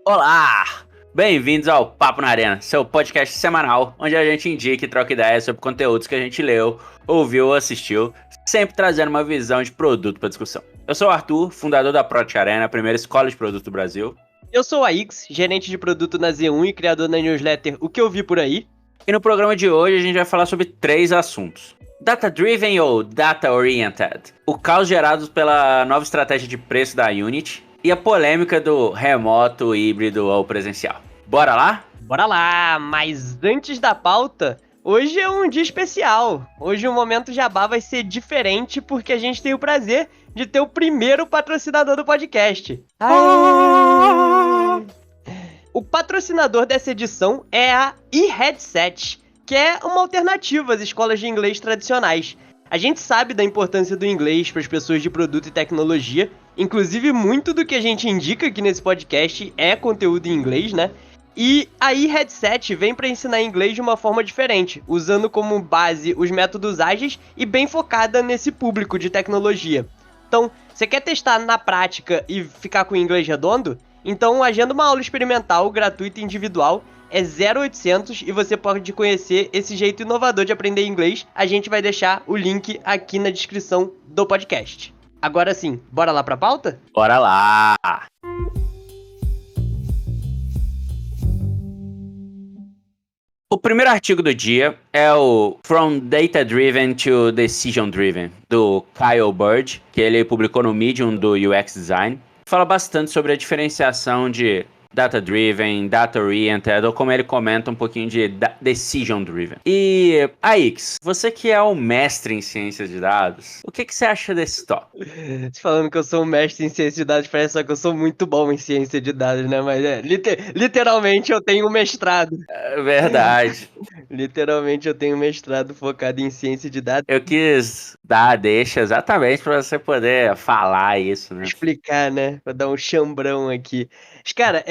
Olá! Bem-vindos ao Papo na Arena, seu podcast semanal, onde a gente indica e troca ideias sobre conteúdos que a gente leu, ouviu ou assistiu, sempre trazendo uma visão de produto para discussão. Eu sou o Arthur, fundador da Prot Arena, a primeira escola de produto do Brasil. Eu sou o Aix, gerente de produto na Z1 e criador da newsletter O Que Eu Vi Por Aí. E no programa de hoje a gente vai falar sobre 3 assuntos. Data-driven ou data-oriented? O caos gerado pela nova estratégia de preço da Unity e a polêmica do remoto, híbrido ou presencial. Bora lá? Bora lá, mas antes da pauta, hoje é um dia especial. Hoje o Momento Jabá vai ser diferente porque a gente tem o prazer de ter o primeiro patrocinador do podcast. O patrocinador dessa edição é a eHeadset, que é uma alternativa às escolas de inglês tradicionais. A gente sabe da importância do inglês para as pessoas de produto e tecnologia, inclusive muito do que a gente indica aqui nesse podcast é conteúdo em inglês, né? E a eHeadset vem para ensinar inglês de uma forma diferente, usando como base os métodos ágeis e bem focada nesse público de tecnologia. Então, você quer testar na prática e ficar com o inglês redondo? Então, agenda uma aula experimental, gratuita e individual, é 0800 e você pode conhecer esse jeito inovador de aprender inglês. A gente vai deixar o link aqui na descrição do podcast. Agora sim, bora lá pra pauta? Bora lá! O primeiro artigo do dia é o From Data Driven to Decision Driven, do Kyle Bird, que ele publicou no Medium do UX Design. Fala bastante sobre a diferenciação de data-driven, data-oriented, ou como ele comenta um pouquinho de decision-driven. E, Aix, você que é um mestre em ciências de dados, o que você acha desse tópico? Falando que eu sou um mestre em ciência de dados, parece só que eu sou muito bom em ciência de dados, né? Mas literalmente eu tenho um mestrado. É verdade. Literalmente eu tenho um mestrado focado em ciência de dados. Eu quis dar a deixa exatamente para você poder falar isso, né? Explicar, né? Pra dar um chambrão aqui. Mas, cara,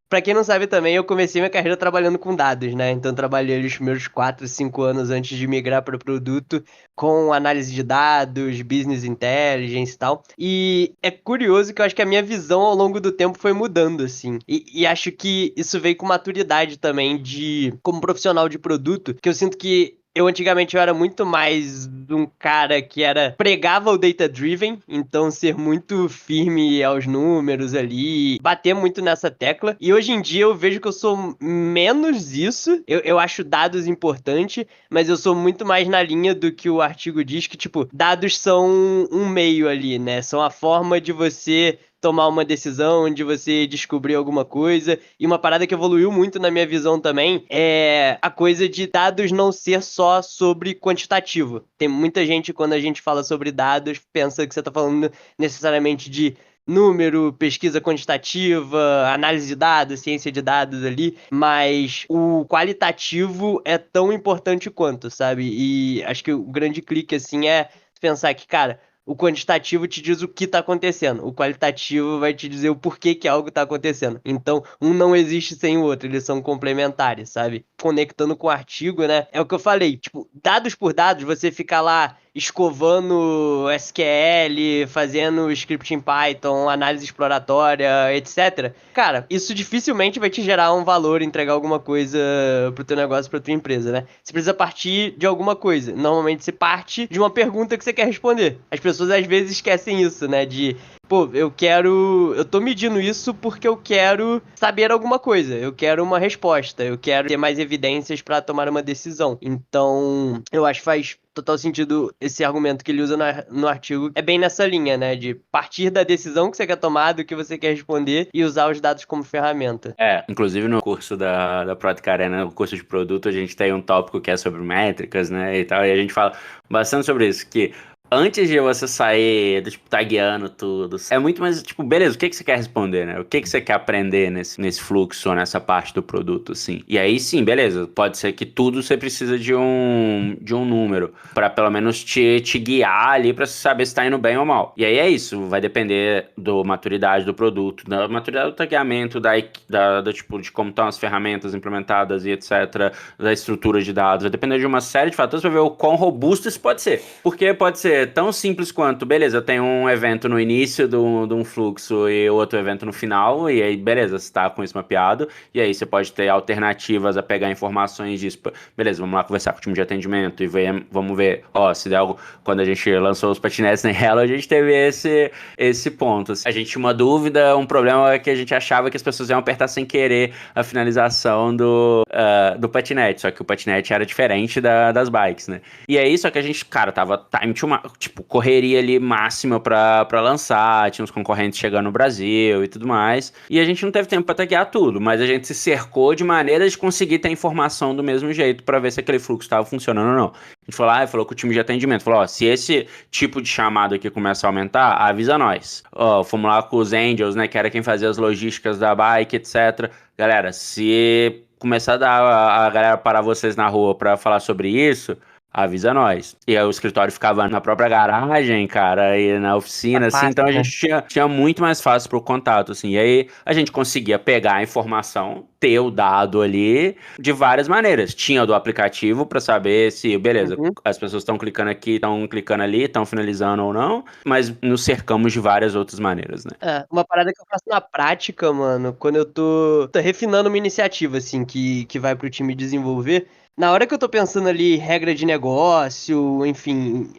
pra quem não sabe também, eu comecei minha carreira trabalhando com dados, né? Então, trabalhei os meus 4, 5 anos antes de migrar para o produto com análise de dados, business intelligence e tal. E é curioso que eu acho que a minha visão ao longo do tempo foi mudando, assim. E acho que isso veio com maturidade também como profissional de produto, que eu sinto que antigamente eu era muito mais um cara que pregava o data-driven, então ser muito firme aos números ali, bater muito nessa tecla. E hoje em dia eu vejo que eu sou menos isso. Eu acho dados importante, mas eu sou muito mais na linha do que o artigo diz, que tipo, dados são um meio ali, né? São a forma de você tomar uma decisão, de você descobrir alguma coisa. E uma parada que evoluiu muito na minha visão também é a coisa de dados não ser só sobre quantitativo. Tem muita gente, quando a gente fala sobre dados, pensa que você tá falando necessariamente de número, pesquisa quantitativa, análise de dados, ciência de dados ali, mas o qualitativo é tão importante quanto, sabe? E acho que o grande clique, assim, é pensar que, cara, o quantitativo te diz o que está acontecendo. O qualitativo vai te dizer o porquê que algo está acontecendo. Então, um não existe sem o outro. Eles são complementares, sabe? Conectando com o artigo, né? É o que eu falei. Tipo, dados por dados, você fica lá escovando SQL, fazendo script em Python, análise exploratória, etc. Cara, isso dificilmente vai te gerar um valor, entregar alguma coisa pro teu negócio, pra tua empresa, né? Você precisa partir de alguma coisa. Normalmente você parte de uma pergunta que você quer responder. As pessoas às vezes esquecem isso, né? Pô, eu tô medindo isso porque eu quero saber alguma coisa. Eu quero uma resposta. Eu quero ter mais evidências pra tomar uma decisão. Então, eu acho que faz total sentido esse argumento que ele usa no artigo. É bem nessa linha, né? De partir da decisão que você quer tomar, do que você quer responder e usar os dados como ferramenta. Inclusive no curso da Product Arena, o curso de produto, a gente tem um tópico que é sobre métricas, né, e tal, e a gente fala bastante sobre isso, que antes de você sair, tipo, tagueando tudo, é muito mais, tipo, beleza, o que você quer responder, né? O que você quer aprender nesse fluxo, nessa parte do produto, assim. E aí, sim, beleza, pode ser que tudo você precisa de um número, pra pelo menos te guiar ali, pra saber se tá indo bem ou mal. E aí é isso, vai depender da maturidade do produto, da maturidade do tagueamento, tipo, de como estão as ferramentas implementadas e etc., da estrutura de dados. Vai depender de uma série de fatores pra ver o quão robusto isso pode ser. Porque pode ser ser tão simples quanto, beleza, eu tenho um evento no início de um fluxo e outro evento no final, e aí, beleza, você está com isso mapeado, e aí você pode ter alternativas a pegar informações disso. Beleza, vamos lá conversar com o time de atendimento e vamos ver, ó, se der algo. Quando a gente lançou os patinetes na Hello, a gente teve esse ponto. A gente tinha uma dúvida, um problema que a gente achava que as pessoas iam apertar sem querer a finalização do patinete, só que o patinete era diferente das bikes, né? E aí, só que a gente, cara, tava time to tipo, correria ali máxima pra lançar, tinha uns concorrentes chegando no Brasil e tudo mais, e a gente não teve tempo pra taguear tudo, mas a gente se cercou de maneira de conseguir ter informação do mesmo jeito pra ver se aquele fluxo tava funcionando ou não. A gente falou com o time de atendimento, falou, ó, se esse tipo de chamado aqui começar a aumentar, avisa nós. Ó, fomos lá com os Angels, né, que era quem fazia as logísticas da bike, etc. Galera, se começar a dar a galera parar vocês na rua pra falar sobre isso, avisa nós. E aí o escritório ficava na própria garagem, cara, e na oficina, assim, Fácil, então a né? gente tinha muito mais fácil pro contato, assim. E aí a gente conseguia pegar a informação, ter o dado ali de várias maneiras. Tinha do aplicativo pra saber se, beleza, Uhum. as pessoas estão clicando aqui, estão clicando ali, estão finalizando ou não, mas nos cercamos de várias outras maneiras, né? É, uma parada que eu faço na prática, mano, quando eu tô refinando uma iniciativa, assim, que vai pro time desenvolver, na hora que eu tô pensando ali regra de negócio, enfim,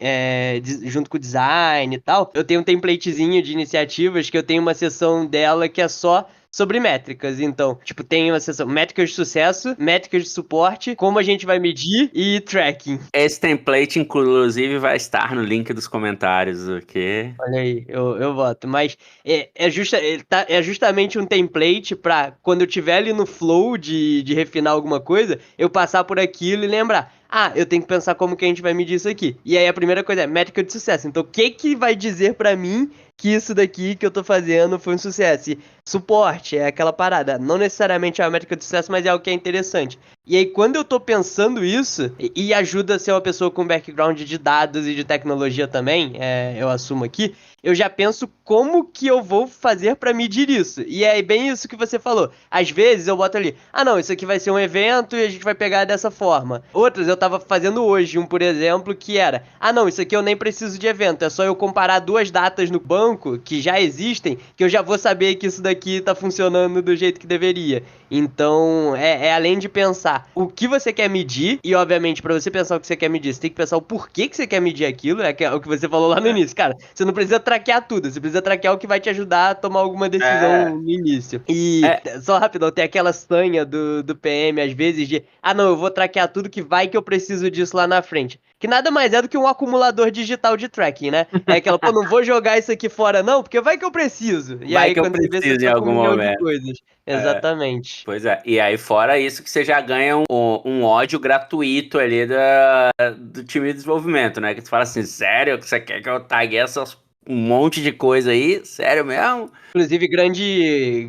junto com o design e tal, eu tenho um templatezinho de iniciativas que eu tenho uma seção dela que é só sobre métricas. Então, tipo, tem uma seção métricas de sucesso, métricas de suporte, como a gente vai medir e tracking. Esse template, inclusive, vai estar no link dos comentários, ok? Olha aí, eu voto. Mas é justamente um template pra quando eu tiver ali no flow de refinar alguma coisa, eu passar por aquilo e lembrar. Ah, eu tenho que pensar como que a gente vai medir isso aqui. E aí a primeira coisa é métrica de sucesso. Então, o que que vai dizer pra mim que isso daqui que eu tô fazendo foi um sucesso? E suporte é aquela parada. Não necessariamente é a métrica de sucesso, mas é o que é interessante. E aí, quando eu tô pensando isso, e ajuda a ser uma pessoa com background de dados e de tecnologia também, eu assumo aqui, eu já penso como que eu vou fazer pra medir isso. E é bem isso que você falou. Às vezes eu boto ali, ah não, isso aqui vai ser um evento e a gente vai pegar dessa forma. Outras eu tava fazendo hoje, por exemplo, que era, ah não, isso aqui eu nem preciso de evento, é só eu comparar duas datas no banco que já existem, que eu já vou saber que isso daqui tá funcionando do jeito que deveria. Então, além de pensar o que você quer medir, e obviamente para você pensar o que você quer medir, você tem que pensar o porquê que você quer medir aquilo, é o que você falou lá no início, cara. Você não precisa traquear tudo, você precisa traquear o que vai te ajudar a tomar alguma decisão É, no início. E, é, só rapidão, tem aquela sanha do PM às vezes de, ah não, eu vou traquear tudo que vai que eu preciso disso lá na frente. Que nada mais é do que um acumulador digital de tracking, né? É aquela, pô, não vou jogar isso aqui fora não, porque vai que eu preciso. E vai aí que eu quando você vê, você preciso em tá com um algum milhão de momento. coisas. É, Exatamente. pois é. E aí, fora isso, que você já ganha um ódio gratuito ali do time de desenvolvimento, né? Que você fala assim, sério que você quer que eu tague um monte de coisa aí? Sério mesmo? Inclusive,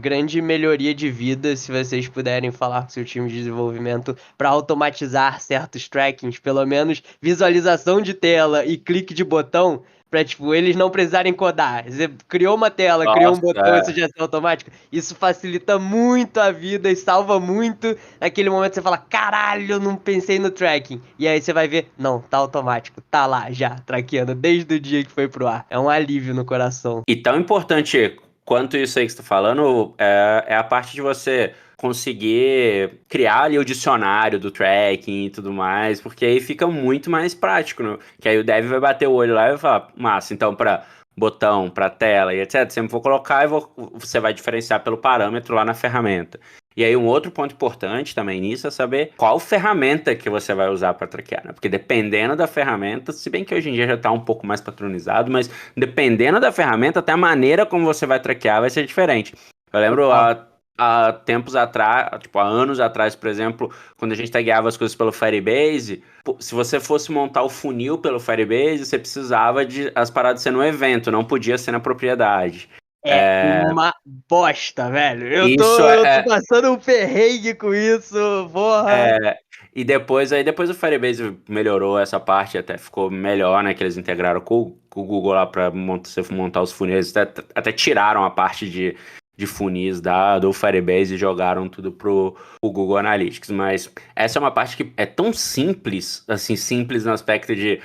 grande melhoria de vida se vocês puderem falar com seu time de desenvolvimento para automatizar certos trackings, pelo menos visualização de tela e clique de botão, para tipo, eles não precisarem codar. Você criou uma tela, criou um botão, isso Nossa, já é automático. Isso facilita muito a vida e salva muito. Naquele momento você fala, caralho, não pensei no tracking. E aí você vai ver, não, tá automático, tá lá já, traqueando desde o dia que foi pro ar. É um alívio no coração. e tão importante quanto isso aí que você tá falando é a parte de você conseguir criar ali o dicionário do tracking e tudo mais, porque aí fica muito mais prático, né? Que aí o dev vai bater o olho lá e vai falar, massa, então para botão, para tela e etc, sempre vou colocar você vai diferenciar pelo parâmetro lá na ferramenta. E aí um outro ponto importante também nisso é saber qual ferramenta que você vai usar para traquear, né? Porque dependendo da ferramenta, se bem que hoje em dia já está um pouco mais patronizado, mas dependendo da ferramenta, até a maneira como você vai traquear vai ser diferente. Eu lembro Total. há tempos atrás, tipo há anos atrás, por exemplo, quando a gente tagueava as coisas pelo Firebase, se você fosse montar o funil pelo Firebase, você precisava de as paradas ser no evento, não podia ser na propriedade. É uma bosta, velho. Eu tô, Isso eu tô passando um perrengue com isso, porra. é, e depois o Firebase melhorou essa parte, até ficou melhor, né? Que eles integraram com o Google lá para você montar os funis, até tiraram a parte de funis do Firebase e jogaram tudo pro Google Analytics. Mas essa é uma parte que é tão simples, assim, simples no aspecto de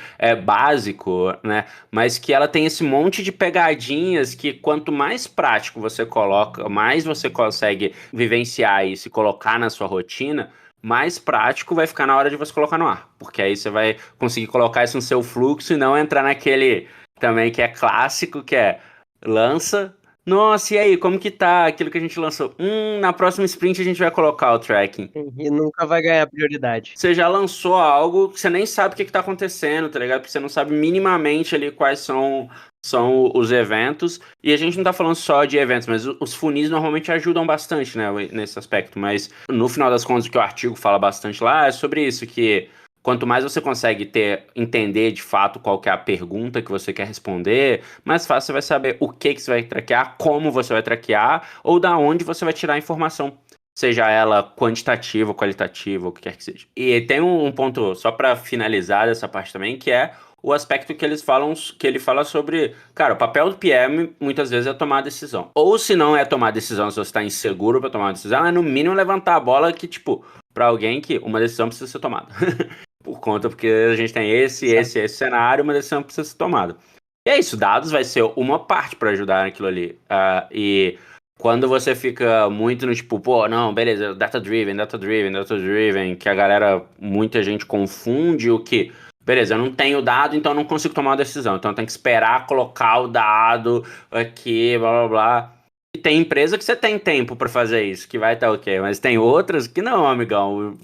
básico, né? Mas que ela tem esse monte de pegadinhas que quanto mais prático você coloca, mais você consegue vivenciar isso e colocar na sua rotina, mais prático vai ficar na hora de você colocar no ar. Porque aí você vai conseguir colocar isso no seu fluxo e não entrar naquele também que é clássico, que é lança. Nossa, e aí, como que tá aquilo que a gente lançou? Na próxima sprint a gente vai colocar o tracking. E nunca vai ganhar prioridade. Você já lançou algo que você nem sabe o que tá acontecendo, tá ligado? Porque você não sabe minimamente ali quais são os eventos. E a gente não tá falando só de eventos, mas os funis normalmente ajudam bastante, né, nesse aspecto. Mas no final das contas, o que o artigo fala bastante lá é sobre isso, que quanto mais você consegue entender de fato qual que é a pergunta que você quer responder, mais fácil você vai saber o que você vai traquear, como você vai traquear, ou da onde você vai tirar a informação. Seja ela quantitativa, qualitativa, o que quer que seja. E tem um ponto, só para finalizar dessa parte também, que é o aspecto que ele fala sobre, cara, o papel do PM muitas vezes é tomar decisão. Ou se não é tomar decisão, se você está inseguro para tomar uma decisão, é no mínimo levantar a bola que, tipo, para alguém que uma decisão precisa ser tomada. Porque a gente tem esse cenário, uma decisão precisa ser tomada. E é isso, dados vai ser uma parte para ajudar naquilo ali. E quando você fica muito no tipo, pô, não, beleza, data-driven, que muita gente confunde o que, beleza, eu não tenho dado, então eu não consigo tomar uma decisão, então eu tenho que esperar colocar o dado aqui, blá, blá, blá. E tem empresa que você tem tempo pra fazer isso, que vai estar ok, mas tem outras que não, amigão.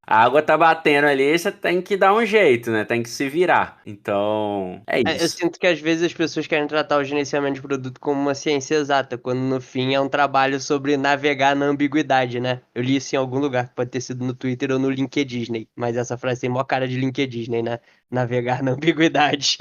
A água tá batendo ali, você tem que dar um jeito, né? Tem que se virar. Então, é Eu isso. sinto que às vezes as pessoas querem tratar o gerenciamento de produto como uma ciência exata, quando no fim é um trabalho sobre navegar na ambiguidade, né? Eu li isso em algum lugar, que pode ter sido no Twitter ou no LinkedIn, mas essa frase tem maior cara de LinkedIn, né? Navegar na ambiguidade.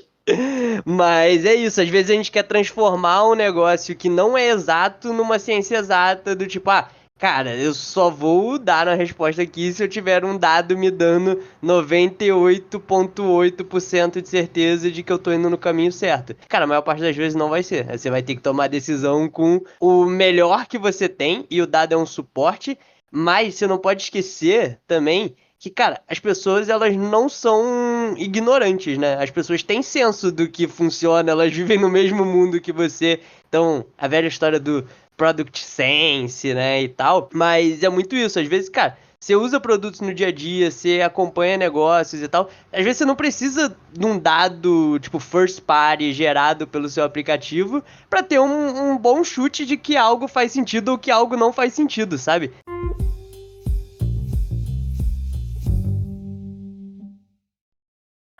Mas é isso, às vezes a gente quer transformar um negócio que não é exato numa ciência exata, do tipo, cara, eu só vou dar uma resposta aqui se eu tiver um dado me dando 98,8% de certeza de que eu tô indo no caminho certo. Cara, a maior parte das vezes não vai ser. Você vai ter que tomar decisão com o melhor que você tem, e o dado é um suporte, mas você não pode esquecer também que, cara, as pessoas, elas não são ignorantes, né? As pessoas têm senso do que funciona, elas vivem no mesmo mundo que você. Então, a velha história do Product Sense, né, e tal. Mas é muito isso. Às vezes, cara, você usa produtos no dia a dia, você acompanha negócios e tal. Às vezes você não precisa de um dado, tipo, first party gerado pelo seu aplicativo pra ter um bom chute de que algo faz sentido ou que algo não faz sentido, sabe?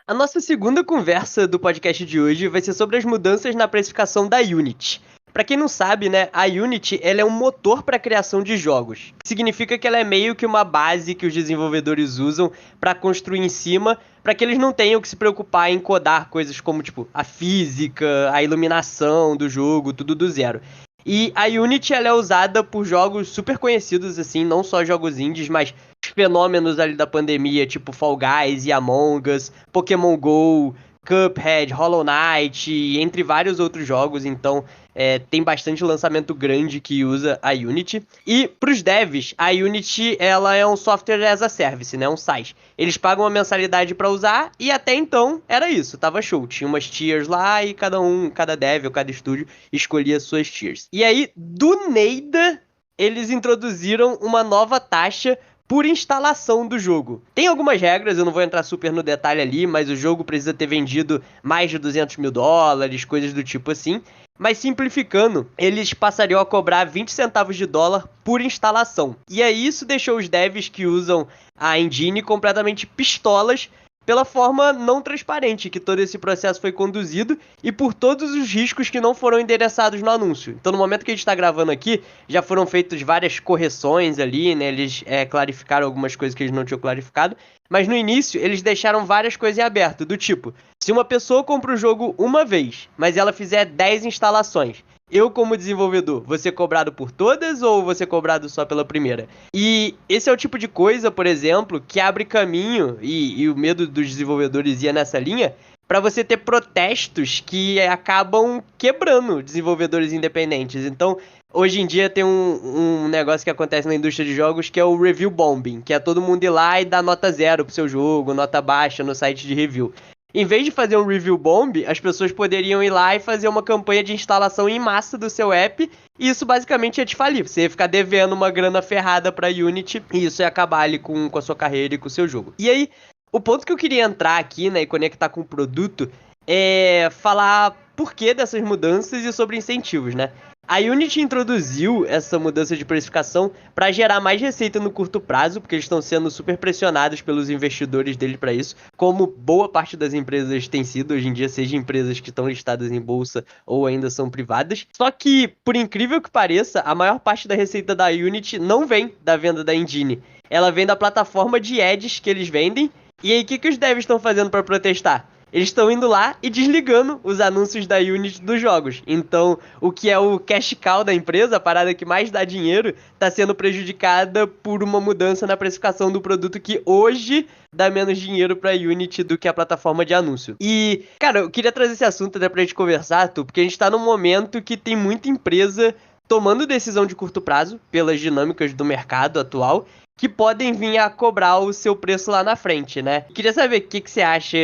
A nossa segunda conversa do podcast de hoje vai ser sobre as mudanças na precificação da Unity. Para quem não sabe, né, a Unity ela é um motor para a criação de jogos. Significa que ela é meio que uma base que os desenvolvedores usam para construir em cima, para que eles não tenham que se preocupar em codar coisas como tipo a física, a iluminação do jogo, tudo do zero. E a Unity ela é usada por jogos super conhecidos, assim, não só jogos indies, mas fenômenos ali da pandemia, tipo Fall Guys e Among Us, Pokémon GO, Cuphead, Hollow Knight, entre vários outros jogos. Então tem bastante lançamento grande que usa a Unity. E para os devs, a Unity ela é um software as a service, né? Um SaaS. Eles pagam uma mensalidade para usar e até então era isso, tava show. Tinha umas tiers lá e cada dev ou cada estúdio escolhia suas tiers. E aí, do nada, eles introduziram uma nova taxa por instalação do jogo. Tem algumas regras, eu não vou entrar super no detalhe ali, mas o jogo precisa ter vendido mais de $200 mil, coisas do tipo assim. Mas simplificando, eles passariam a cobrar 20 centavos de dólar por instalação. E aí isso deixou os devs que usam a engine completamente pistolas pela forma não transparente que todo esse processo foi conduzido e por todos os riscos que não foram endereçados no anúncio. Então, no momento que a gente está gravando aqui, já foram feitas várias correções ali, né? Eles clarificaram algumas coisas que eles não tinham clarificado, mas no início eles deixaram várias coisas em aberto, do tipo, se uma pessoa compra o jogo uma vez, mas ela fizer 10 instalações, eu, como desenvolvedor, vou ser cobrado por todas ou vou ser cobrado só pela primeira? E esse é o tipo de coisa, por exemplo, que abre caminho, e o medo dos desenvolvedores ia nessa linha, para você ter protestos que acabam quebrando desenvolvedores independentes. Então, Hoje em dia tem um negócio que acontece na indústria de jogos que é o review bombing, que é todo mundo ir lá e dar nota zero pro seu jogo, nota baixa no site de review. Em vez de fazer um review bomb, as pessoas poderiam ir lá e fazer uma campanha de instalação em massa do seu app, e isso basicamente ia te falir. Você ia ficar devendo uma grana ferrada pra Unity, e isso ia acabar ali com a sua carreira e com o seu jogo. E aí, o ponto que eu queria entrar aqui, né, e conectar com o produto, é falar por que dessas mudanças e sobre incentivos, né? A Unity introduziu essa mudança de precificação para gerar mais receita no curto prazo, porque eles estão sendo super pressionados pelos investidores deles para isso, como boa parte das empresas tem sido hoje em dia, seja empresas que estão listadas em bolsa ou ainda são privadas. Só que, por incrível que pareça, a maior parte da receita da Unity não vem da venda da engine. Ela vem da plataforma de ads que eles vendem. E aí, o que os devs estão fazendo para protestar? Eles estão indo lá e desligando os anúncios da Unity dos jogos. Então, o que é o cash cow da empresa, a parada que mais dá dinheiro, está sendo prejudicada por uma mudança na precificação do produto que hoje dá menos dinheiro para a Unity do que a plataforma de anúncio. E, cara, eu queria trazer esse assunto até pra gente conversar, Tu, porque a gente está num momento que tem muita empresa tomando decisão de curto prazo, pelas dinâmicas do mercado atual, que podem vir a cobrar o seu preço lá na frente, né? Queria saber o que você acha,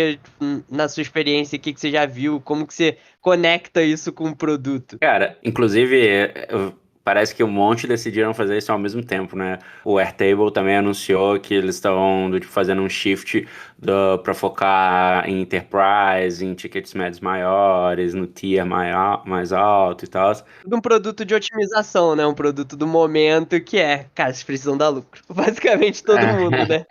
na sua experiência, o que você já viu, como que você conecta isso com o produto. Cara, inclusive, parece que um monte decidiram fazer isso ao mesmo tempo, né? O Airtable também anunciou que eles estão tipo, fazendo um shift para focar em enterprise, em tickets médios maiores, no tier maior, mais alto e tal. Um produto de otimização, né? Um produto do momento que é, cara, vocês precisam dar lucro. Basicamente todo mundo, né?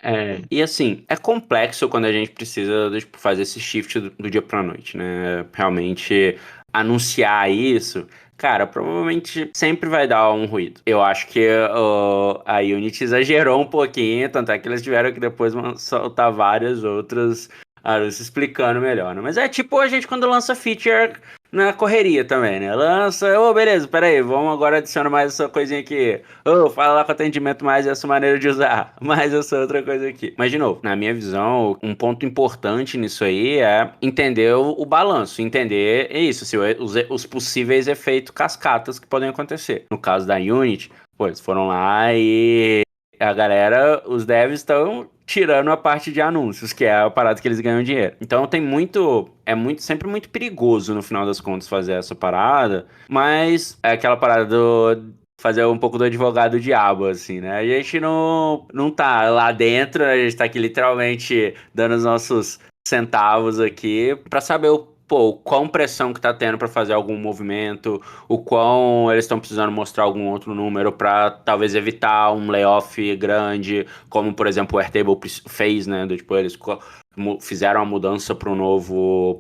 E assim, é complexo quando a gente precisa tipo, fazer esse shift do dia pra noite, né? Realmente anunciar isso, cara, provavelmente sempre vai dar um ruído. Eu acho que a Unity exagerou um pouquinho, tanto é que eles tiveram que depois soltar várias outras anúncios explicando melhor, né? Mas é tipo a gente quando lança feature na correria também, né? Lança, beleza, peraí, vamos agora adicionar mais essa coisinha aqui. Fala lá com atendimento mais essa maneira de usar, mais essa outra coisa aqui. Mas, de novo, na minha visão, um ponto importante nisso aí é entender o balanço, entender isso, os possíveis efeitos cascatas que podem acontecer. No caso da Unity, pô, eles foram lá e a galera, os devs estão tirando a parte de anúncios, que é a parada que eles ganham dinheiro. Então sempre muito perigoso no final das contas fazer essa parada, mas é aquela parada do fazer um pouco do advogado diabo, assim, né? A gente não tá lá dentro, a gente tá aqui literalmente dando os nossos centavos aqui pra saber o quão pressão que tá tendo pra fazer algum movimento, o quão eles estão precisando mostrar algum outro número pra talvez evitar um layoff grande, como por exemplo o Airtable fez, né? Tipo, eles fizeram a mudança pro novo,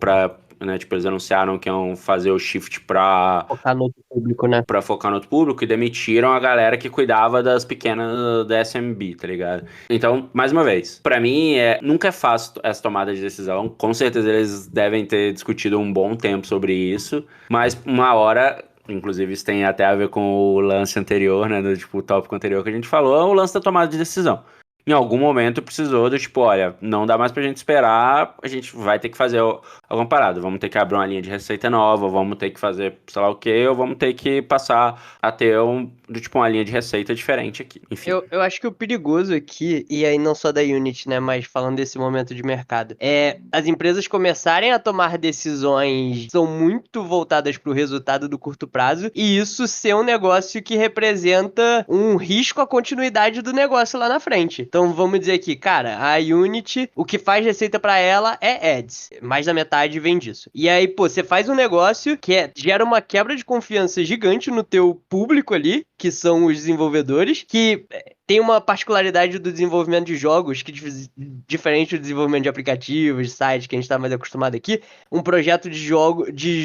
né, tipo, eles anunciaram que iam fazer o shift pra Focar no outro público, né? Pra focar no outro público e demitiram a galera que cuidava das pequenas da SMB, tá ligado? Então, mais uma vez, pra mim nunca é fácil essa tomada de decisão. Com certeza eles devem ter discutido um bom tempo sobre isso, mas uma hora, inclusive isso tem até a ver com o lance anterior, né, do tipo o tópico anterior que a gente falou, é o lance da tomada de decisão. Em algum momento precisou do tipo, olha, não dá mais pra gente esperar, a gente vai ter que fazer alguma parada. Vamos ter que abrir uma linha de receita nova, vamos ter que fazer sei lá o quê, ou vamos ter que passar a ter uma linha de receita diferente aqui. Enfim. Eu acho que o perigoso aqui, e aí não só da Unity, né, mas falando desse momento de mercado, é as empresas começarem a tomar decisões que são muito voltadas para o resultado do curto prazo, e isso ser um negócio que representa um risco à continuidade do negócio lá na frente. Então vamos dizer aqui, cara, a Unity, o que faz receita para ela é ads. Mais da metade vem disso. E aí, pô, você faz um negócio que gera uma quebra de confiança gigante no teu público ali, que são os desenvolvedores, que tem uma particularidade do desenvolvimento de jogos, que diferente do desenvolvimento de aplicativos, de sites, que a gente tá mais acostumado aqui, um projeto de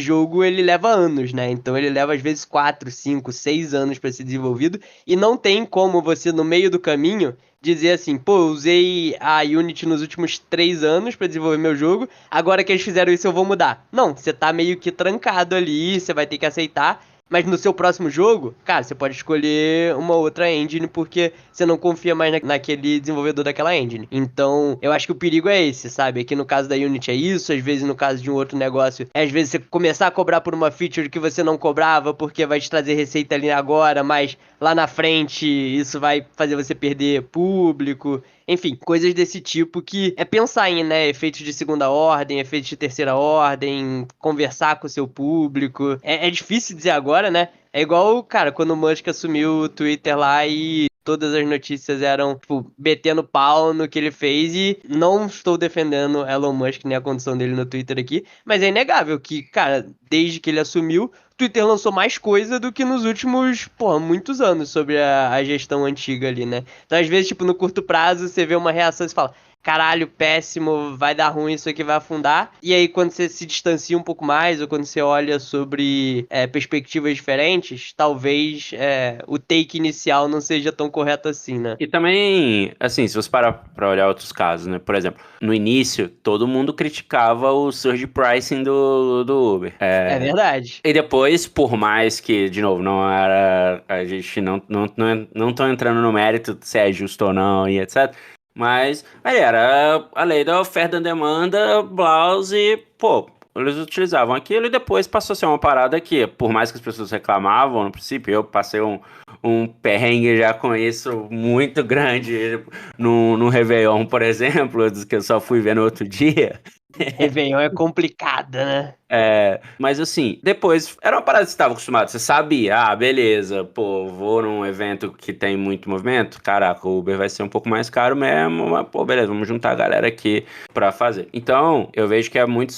jogo ele leva anos, né? Então ele leva às vezes 4, 5, 6 anos para ser desenvolvido, e não tem como você, no meio do caminho, dizer assim, pô, eu usei a Unity nos últimos 3 anos para desenvolver meu jogo, agora que eles fizeram isso eu vou mudar. Não, você tá meio que trancado ali, você vai ter que aceitar. Mas no seu próximo jogo, cara, você pode escolher uma outra engine porque você não confia mais naquele desenvolvedor daquela engine. Então, eu acho que o perigo é esse, sabe? Aqui no caso da Unity é isso, às vezes no caso de um outro negócio, é às vezes você começar a cobrar por uma feature que você não cobrava porque vai te trazer receita ali agora, mas lá na frente isso vai fazer você perder público. Enfim, coisas desse tipo que é pensar em, né, efeitos de segunda ordem, efeitos de terceira ordem, conversar com o seu público. É difícil dizer agora, né? É igual, cara, quando o Musk assumiu o Twitter lá e todas as notícias eram, tipo, metendo pau no que ele fez e não estou defendendo Elon Musk nem a condição dele no Twitter aqui, mas é inegável que, cara, desde que ele assumiu, o Twitter lançou mais coisa do que nos últimos, porra, muitos anos sobre a gestão antiga ali, né? Então, às vezes, tipo, no curto prazo, você vê uma reação e você fala, caralho, péssimo, vai dar ruim, isso aqui vai afundar. E aí, quando você se distancia um pouco mais, ou quando você olha sobre perspectivas diferentes, talvez o take inicial não seja tão correto assim, né? E também, assim, se você parar pra olhar outros casos, né? Por exemplo, no início, todo mundo criticava o surge pricing do Uber. É verdade. E depois, por mais que, de novo, não era. A gente não tô entrando no mérito se é justo ou não e etc. Mas aí era a lei da oferta e demanda, Blaus, e, pô, eles utilizavam aquilo e depois passou a ser uma parada que, por mais que as pessoas reclamavam, no princípio, eu passei um perrengue já com isso muito grande no Réveillon, por exemplo, que eu só fui ver no outro dia. Réveillon é complicada, né? Mas assim, depois era uma parada que você estava acostumado, você sabia, beleza, pô, vou num evento que tem muito movimento, caraca, o Uber vai ser um pouco mais caro mesmo, mas pô, beleza, vamos juntar a galera aqui pra fazer. Então, eu vejo que é muito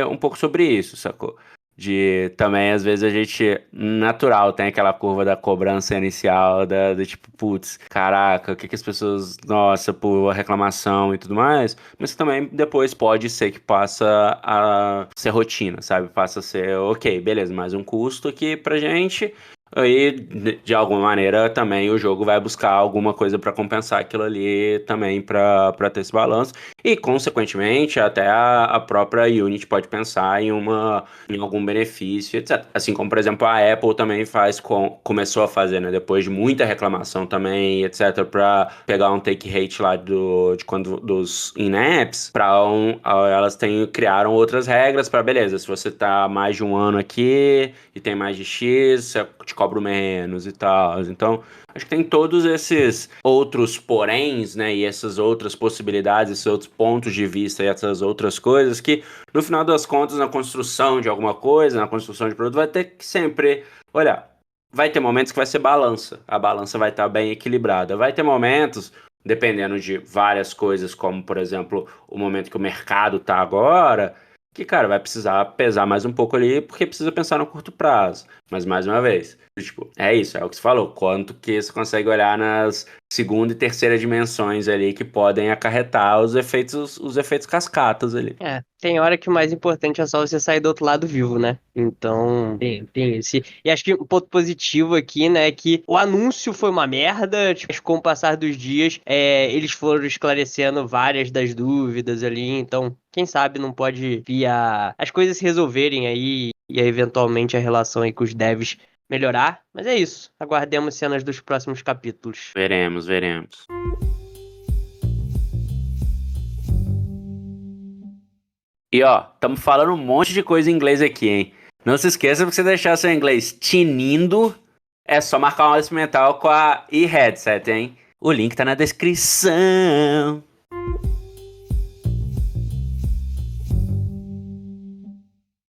um pouco sobre isso, sacou? De também, às vezes, a gente, natural, tem aquela curva da cobrança inicial, do tipo, putz, caraca, o que que as pessoas, nossa, por reclamação e tudo mais, mas também depois pode ser que passa a ser rotina, sabe? Passa a ser, ok, beleza, mais um custo aqui pra gente. Aí, de alguma maneira, também o jogo vai buscar alguma coisa pra compensar aquilo ali também pra ter esse balanço. E, consequentemente, até a própria Unity pode pensar em algum benefício, etc. Assim como, por exemplo, a Apple também começou a fazer, né? Depois de muita reclamação também, etc., pra pegar um take rate lá dos in-apps, elas criaram outras regras pra, beleza, se você tá mais de um ano aqui e tem mais de X, você te cobro menos e tal. Então, acho que tem todos esses outros poréns, né? E essas outras possibilidades, esses outros pontos de vista e essas outras coisas que, no final das contas, na construção de alguma coisa, na construção de produto, vai ter que sempre olhar. Vai ter momentos que vai ser balança. A balança vai estar bem equilibrada. Vai ter momentos, dependendo de várias coisas, como, por exemplo, o momento que o mercado tá agora, que, cara, vai precisar pesar mais um pouco ali, porque precisa pensar no curto prazo. Mas, mais uma vez, tipo, é isso, é o que você falou. Quanto que você consegue olhar nas segunda e terceira dimensões ali que podem acarretar os efeitos cascatas ali. Tem hora que o mais importante é só você sair do outro lado vivo, né? Então, tem esse. E acho que um ponto positivo aqui, né, é que o anúncio foi uma merda, tipo, mas com o passar dos dias, eles foram esclarecendo várias das dúvidas ali, então, quem sabe não pode via as coisas se resolverem aí e aí, eventualmente a relação aí com os devs melhorar. Mas é isso. Aguardemos cenas dos próximos capítulos. Veremos, veremos. E ó, estamos falando um monte de coisa em inglês aqui, hein? Não se esqueça que você deixar seu inglês tinindo, é só marcar uma aula experimental com a e-headset, hein? O link tá na descrição.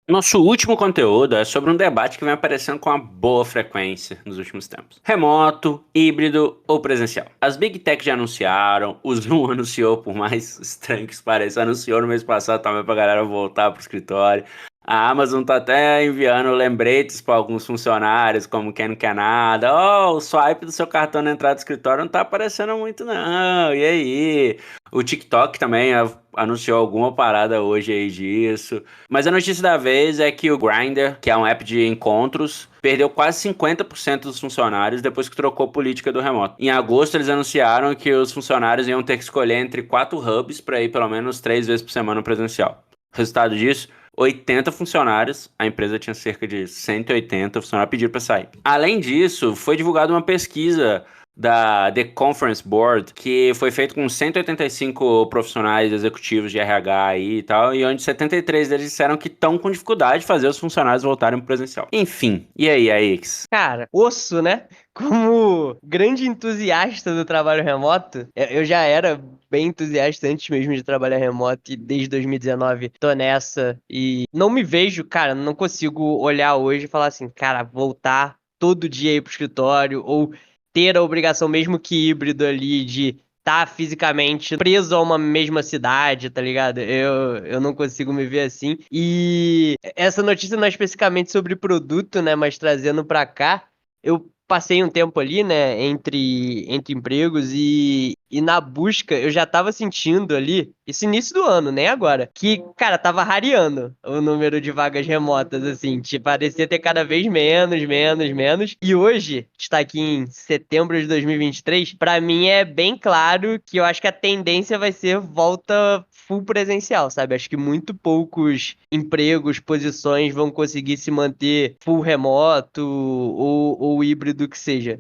Nosso último conteúdo é sobre um debate que vem aparecendo com uma boa frequência nos últimos tempos. Remoto, híbrido ou presencial. As Big Tech já anunciaram, o Zoom anunciou, por mais estranho que isso pareça, anunciou no mês passado também pra galera voltar pro escritório. A Amazon tá até enviando lembretes para alguns funcionários, como quem não quer nada. O swipe do seu cartão na entrada do escritório não tá aparecendo muito não, e aí? O TikTok também anunciou alguma parada hoje aí disso. Mas a notícia da vez é que o Grindr, que é um app de encontros, perdeu quase 50% dos funcionários depois que trocou a política do remoto. Em agosto, eles anunciaram que os funcionários iam ter que escolher entre 4 hubs para ir pelo menos 3 vezes por semana presencial. Resultado disso, 80 funcionários, a empresa tinha cerca de 180 funcionários, pediram para sair. Além disso, foi divulgada uma pesquisa da The Conference Board, que foi feito com 185 profissionais executivos de RH aí e tal, e onde 73 deles disseram que estão com dificuldade de fazer os funcionários voltarem pro presencial. Enfim, e aí, AX? Cara, osso, né? Como grande entusiasta do trabalho remoto, eu já era bem entusiasta antes mesmo de trabalhar remoto e desde 2019 tô nessa e não me vejo, cara, não consigo olhar hoje e falar assim, cara, voltar todo dia aí pro escritório ou ter a obrigação, mesmo que híbrido ali, de estar fisicamente preso a uma mesma cidade, tá ligado? Eu não consigo me ver assim. E essa notícia não é especificamente sobre produto, né? Mas trazendo pra cá, eu passei um tempo ali, né, entre empregos e na busca eu já tava sentindo ali, esse início do ano, nem agora, que, cara, tava rareando o número de vagas remotas, assim, tipo, parecia ter cada vez menos, menos, menos. E hoje, está aqui em setembro de 2023, pra mim é bem claro que eu acho que a tendência vai ser volta full presencial, sabe? Acho que muito poucos empregos, posições vão conseguir se manter full remoto ou híbrido que seja.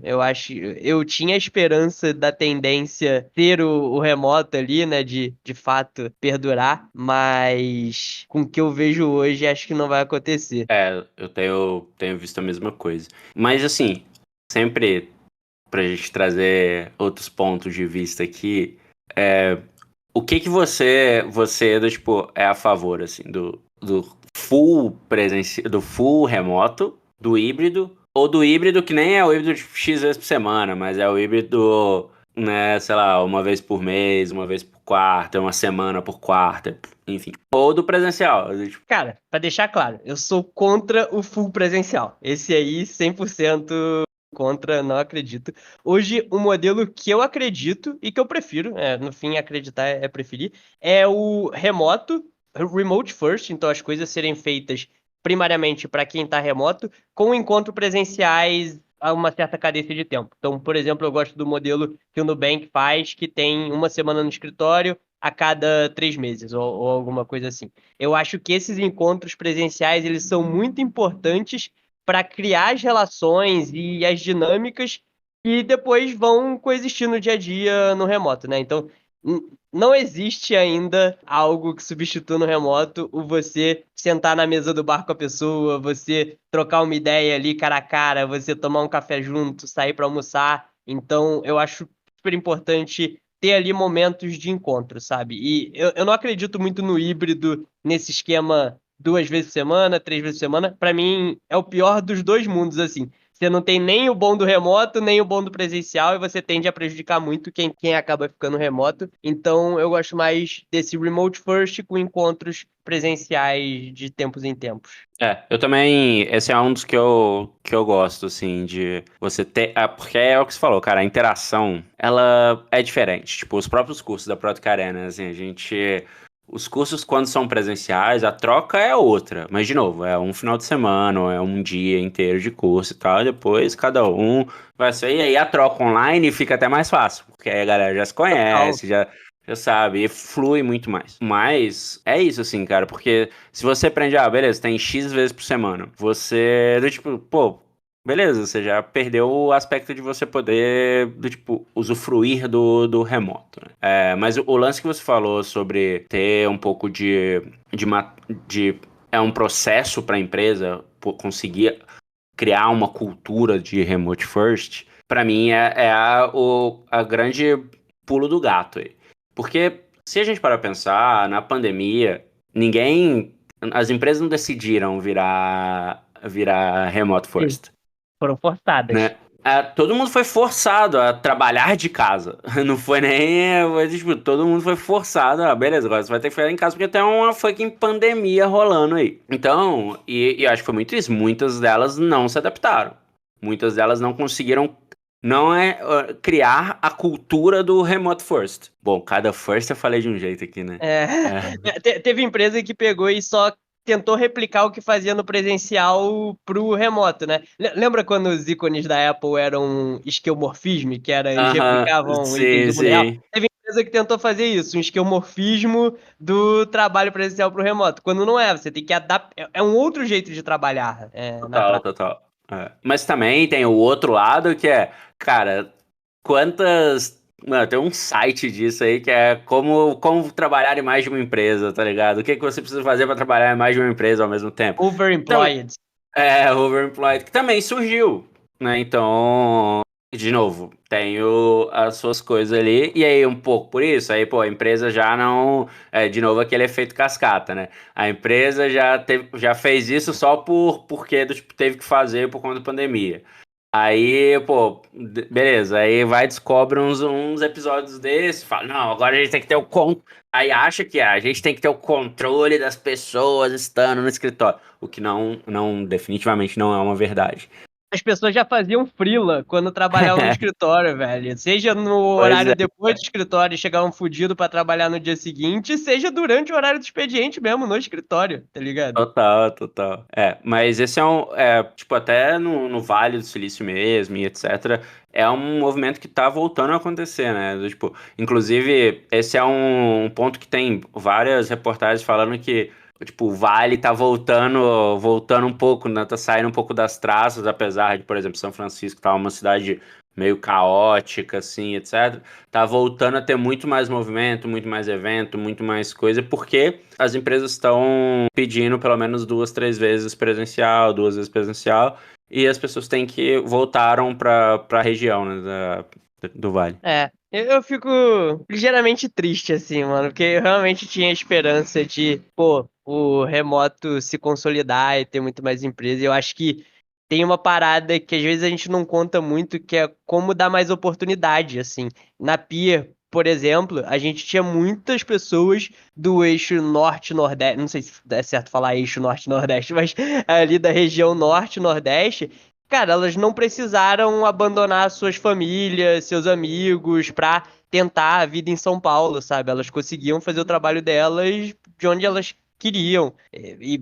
Eu tinha a esperança da tendência ter o remoto ali, né, de fato perdurar, mas com o que eu vejo hoje, acho que não vai acontecer. Eu tenho visto a mesma coisa. Mas assim, sempre pra gente trazer outros pontos de vista aqui, o que você tipo, é a favor, assim, do full do full remoto, do híbrido, ou do híbrido que nem é o híbrido de X vezes por semana, mas é o híbrido, né, sei lá, uma vez por mês, uma vez por quarta, uma semana por quarta, enfim. Ou do presencial, tipo, Cara, pra deixar claro, eu sou contra o full presencial. Esse aí, 100% contra, não acredito. Hoje, o modelo que eu acredito e que eu prefiro, no fim, acreditar é preferir, é o remoto, remote first, então as coisas serem feitas primariamente para quem está remoto, com encontros presenciais a uma certa cadência de tempo. Então, por exemplo, eu gosto do modelo que o Nubank faz, que tem uma semana no escritório a cada 3 meses, ou alguma coisa assim. Eu acho que esses encontros presenciais, eles são muito importantes para criar as relações e as dinâmicas que depois vão coexistir no dia a dia no remoto, né? Então, não existe ainda algo que substitua no remoto o você sentar na mesa do bar com a pessoa, você trocar uma ideia ali cara a cara, você tomar um café junto, sair para almoçar. Então, eu acho super importante ter ali momentos de encontro, sabe? E eu não acredito muito no híbrido, nesse esquema 2 vezes por semana, 3 vezes por semana. Pra mim, é o pior dos dois mundos, assim. Você não tem nem o bom do remoto, nem o bom do presencial, e você tende a prejudicar muito quem acaba ficando remoto. Então, eu gosto mais desse remote first com encontros presenciais de tempos em tempos. eu também, esse é um dos que eu gosto, assim, de você ter, porque é o que você falou, cara, a interação, ela é diferente, tipo, os próprios cursos da Product Arena, assim, os cursos quando são presenciais, a troca é outra, mas de novo, é um final de semana, ou é um dia inteiro de curso e tal, e depois cada um vai sair, e aí a troca online fica até mais fácil, porque aí a galera já se Total. conhece, já sabe, e flui muito mais. Mas é isso, assim, cara, porque se você aprende, beleza, tem X vezes por semana, você, do tipo, pô, beleza, você já perdeu o aspecto de você poder, do tipo, usufruir do remoto, né? Mas o lance que você falou sobre ter um pouco de, ma- de é um processo para a empresa conseguir criar uma cultura de remote first, para mim a grande pulo do gato aí. Porque se a gente parar pra pensar, na pandemia, as empresas não decidiram virar remote Sim, first, foram forçadas. né? Todo mundo foi forçado a trabalhar de casa. Não foi nem. Tipo, todo mundo foi forçado. Beleza, agora você vai ter que ficar em casa porque tem uma fucking pandemia rolando aí. Então, e eu acho que foi muito isso. Muitas delas não se adaptaram. Muitas delas não conseguiram. Não criar a cultura do remote first. Bom, cada first eu falei de um jeito aqui, né? É, É. teve empresa que pegou e só tentou replicar o que fazia no presencial pro remoto, né? Lembra quando os ícones da Apple eram esquemorfismo, que era eles Aham, replicavam itens sim, do mundo real? sim. Teve empresa que tentou fazer isso, um esquemorfismo do trabalho presencial pro remoto. Quando não é, você tem que adaptar. É um outro jeito de trabalhar na Total, prática. total. É. Mas também tem o outro lado que é, cara, quantas. Mano, tem um site disso aí que é como trabalhar em mais de uma empresa, tá ligado? O que que você precisa fazer para trabalhar em mais de uma empresa ao mesmo tempo? Então, Overemployed. Overemployed, que também surgiu, né? Então, de novo, tenho as suas coisas ali, e aí um pouco por isso, aí, pô, a empresa já não. De novo, aquele efeito cascata, né? A empresa já fez isso só porque tipo, teve que fazer por conta da pandemia. Aí, pô, beleza, aí vai descobre uns episódios desses, fala, não, agora a gente tem que ter Aí acha que a gente tem que ter o controle das pessoas estando no escritório, o que definitivamente não é uma verdade. As pessoas já faziam freela quando trabalhavam no escritório, velho. Seja no Pois horário é, depois do escritório e chegavam fudido pra trabalhar no dia seguinte, seja durante o horário do expediente mesmo, no escritório, tá ligado? total, total. Mas esse tipo, até no Vale do Silício mesmo e etc., é um movimento que tá voltando a acontecer, né? Tipo, inclusive, esse é um ponto que tem várias reportagens falando que, tipo, o Vale tá voltando um pouco, né? Tá saindo um pouco das traças, apesar de, por exemplo, São Francisco tá uma cidade meio caótica, assim, etc. Tá voltando a ter muito mais movimento, muito mais evento, muito mais coisa, porque as empresas estão pedindo pelo menos 2, 3 vezes presencial, e as pessoas têm que voltaram para a região, né, do Vale. Eu fico ligeiramente triste, assim, mano, porque eu realmente tinha esperança de, pô, o remoto se consolidar e ter muito mais empresa. E eu acho que tem uma parada que às vezes a gente não conta muito, que é como dar mais oportunidade, assim. Na Pier, por exemplo, a gente tinha muitas pessoas do eixo norte-nordeste, não sei se é certo falar eixo norte-nordeste, mas ali da região norte-nordeste. Cara, elas não precisaram abandonar suas famílias, seus amigos, pra tentar a vida em São Paulo, sabe? Elas conseguiam fazer o trabalho delas de onde elas queriam.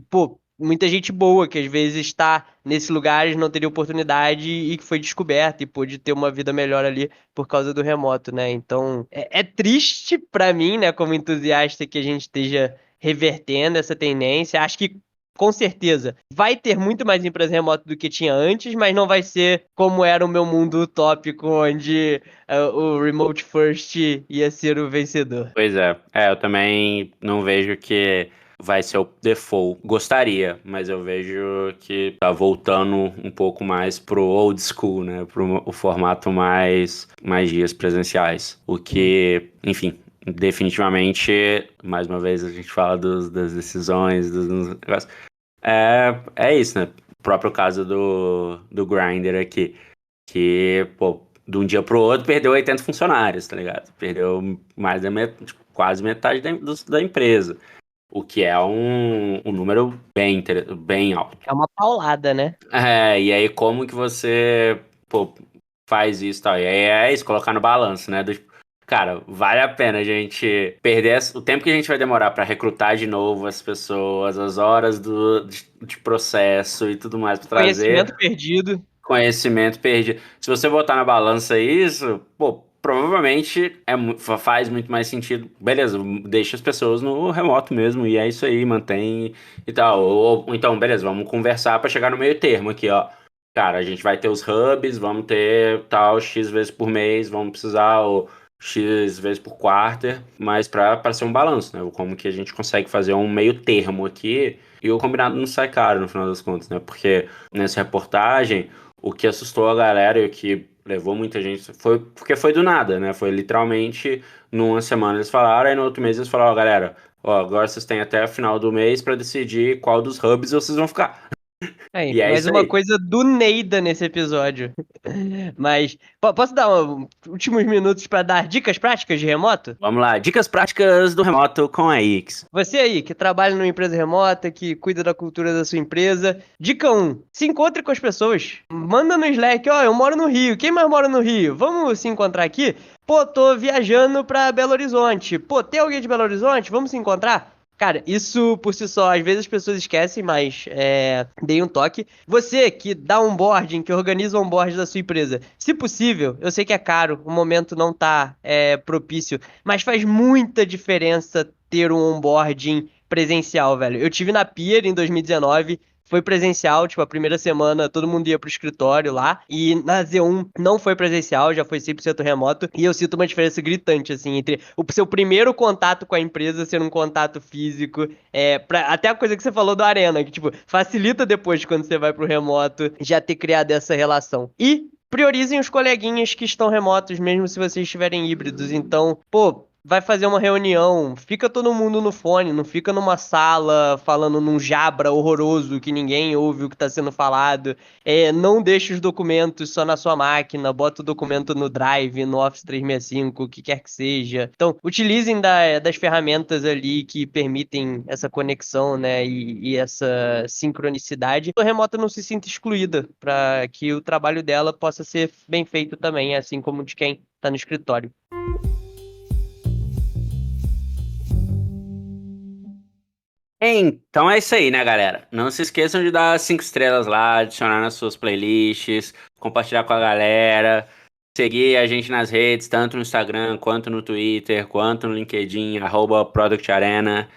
Pô, muita gente boa que às vezes está nesse lugar e não teria oportunidade e que foi descoberta e pôde ter uma vida melhor ali por causa do remoto, né? Então, é triste pra mim, né, como entusiasta, que a gente esteja revertendo essa tendência. Acho que com certeza, vai ter muito mais empresa remota do que tinha antes, mas não vai ser como era o meu mundo utópico, onde o Remote First ia ser o vencedor. Pois eu também não vejo que vai ser o default. Gostaria, mas eu vejo que tá voltando um pouco mais pro old school, né? Pro o formato mais dias presenciais. O que, enfim, definitivamente, mais uma vez a gente fala das decisões, dos negócios. É isso, né? O próprio caso do Grindr aqui, que, pô, de um dia pro outro perdeu 80 funcionários, tá ligado? Perdeu mais tipo, quase metade da empresa, o que é um número bem alto. É uma paulada, né? E aí como que você, pô, faz isso e tal? E aí é isso, colocar no balanço, né? Cara, vale a pena a gente perder o tempo que a gente vai demorar pra recrutar de novo as pessoas, as horas de processo e tudo mais pra trazer Conhecimento perdido. conhecimento perdido. Se você botar na balança isso, pô, provavelmente faz muito mais sentido. Beleza, deixa as pessoas no remoto mesmo, e é isso aí, mantém e tal. Ou então, beleza, vamos conversar pra chegar no meio termo aqui, ó. Cara, a gente vai ter os hubs, vamos ter tal X vezes por mês, vamos precisar, ou X vezes por quarter, mas pra ser um balanço, né? Como que a gente consegue fazer um meio termo aqui e o combinado não sai caro no final das contas, né? Porque nessa reportagem, o que assustou a galera e o que levou muita gente foi porque foi do nada, né? Foi literalmente numa semana eles falaram, aí no outro mês eles falaram, ó, galera, ó, agora vocês têm até o final do mês pra decidir qual dos hubs vocês vão ficar. Aí, E é mais isso uma aí. coisa do Neida nesse episódio. Mas posso dar últimos minutos para dar dicas práticas de remoto? Vamos lá, dicas práticas do remoto com a X. Você aí, que trabalha numa empresa remota, que cuida da cultura da sua empresa. Dica 1. Se encontre com as pessoas. Manda no Slack, ó, eu moro no Rio. Quem mais mora no Rio? Vamos se encontrar aqui? Pô, tô viajando pra Belo Horizonte. Pô, tem alguém de Belo Horizonte? Vamos se encontrar? Cara, isso por si só, às vezes as pessoas esquecem, mas dei um toque. Você que dá onboarding, que organiza o onboarding da sua empresa, se possível, eu sei que é caro, o momento não tá propício, mas faz muita diferença ter um onboarding presencial, velho. Eu tive na Pier em 2019. Foi presencial, tipo, a primeira semana todo mundo ia pro escritório lá. E na Z1 não foi presencial, já foi 100% remoto. E eu sinto uma diferença gritante, assim, entre o seu primeiro contato com a empresa ser um contato físico. Até a coisa que você falou do Arena, que, tipo, facilita depois, quando você vai pro remoto, já ter criado essa relação. E priorizem os coleguinhas que estão remotos, mesmo se vocês estiverem híbridos. Então, pô, vai fazer uma reunião, fica todo mundo no fone, não fica numa sala falando num jabra horroroso que ninguém ouve o que está sendo falado. Não deixe os documentos só na sua máquina, bota o documento no Drive, no Office 365, o que quer que seja. Então, utilizem das ferramentas ali que permitem essa conexão, né, e essa sincronicidade. A remota não se sinta excluída, para que o trabalho dela possa ser bem feito também, assim como de quem está no escritório. Então é isso aí, né, galera? Não se esqueçam de dar 5 estrelas lá, adicionar nas suas playlists, compartilhar com a galera, seguir a gente nas redes, tanto no Instagram, quanto no Twitter, quanto no LinkedIn, @Product Arena.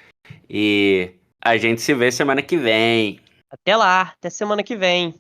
E a gente se vê semana que vem. Até lá, até semana que vem.